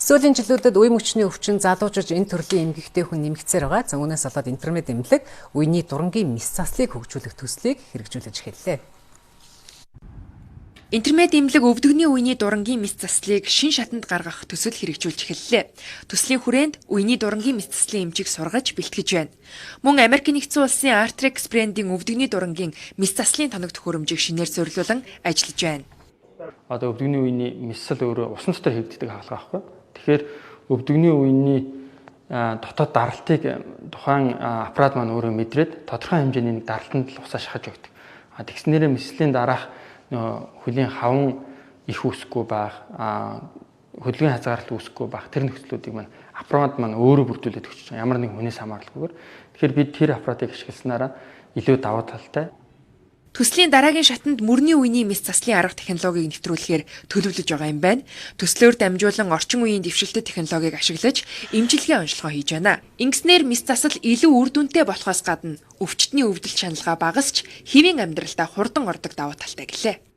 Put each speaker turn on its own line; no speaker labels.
Сүүлийн жилүүдэд үе мөчний өвчин залуучиж энэ төрлийн эмгэгтэй хүн нэмэгцээр байгаа. За үүнээс болоод интернет эмнэлэг үений дурангийн мэс заслыг хөгжүүлэх төслийг хэрэгжүүлж эхэллээ.
Интернет эмнэлэг өвдөгний үений дурангийн мэс заслыг шин шатанд гаргах төсөл хэрэгжүүлж эхэллээ. Төслийн хүрээнд үений дурангийн мэс заслын эмчийг сургаж бэлтгэж байна. Мөн Америк нэгдсэн улсын Artrex брендийн өвдөгний дурангийн мэс заслын тоног төхөөрөмжийг шинээр зориулан ажиллаж байна.
Одоо өвдөгний үений мэсэл өөрөө усан дотор хийгддэг хаалга байхгүй. Тэгэхээр өвдөгний үений дотоод даралтыг тухайн аппарат маань өөрөө мэдрээд тодорхой хэмжээний даралтанд л усаа шахаж өгдөг. Тэгснээрээ мэслийн дараах хөлийн хаван их үсэхгүй байх, хөдөлгөөний хязгаарлалт үүсэхгүй байх тэр нөхцлүүдийг маань аппарат маань өөрөө бүрдүүлээд өгч байгаа. Ямар нэгэн хүнээс хамааралгүйгээр. Тэгэхээр бид тэр аппаратыг ашигласнараа илүү давуу талтай.
Төслийн дараагийн шатанд мөрний үений мэс заслын арга технологиг нэвтрүүлэхээр төлөвлөж байгаа юм байна. Төслөөр дамжуулан орчин үеийн дэвшилтэт технологиг ашиглаж эмчилгээ онцлогоо хийж байна. Ингэснээр мэс засал илүү үр дүнтэй болохоос гадна өвчтний өвдөлт шаналгаа багасч хэвийн амьдралдаа хурдан ордог давуу талтай гэлээ.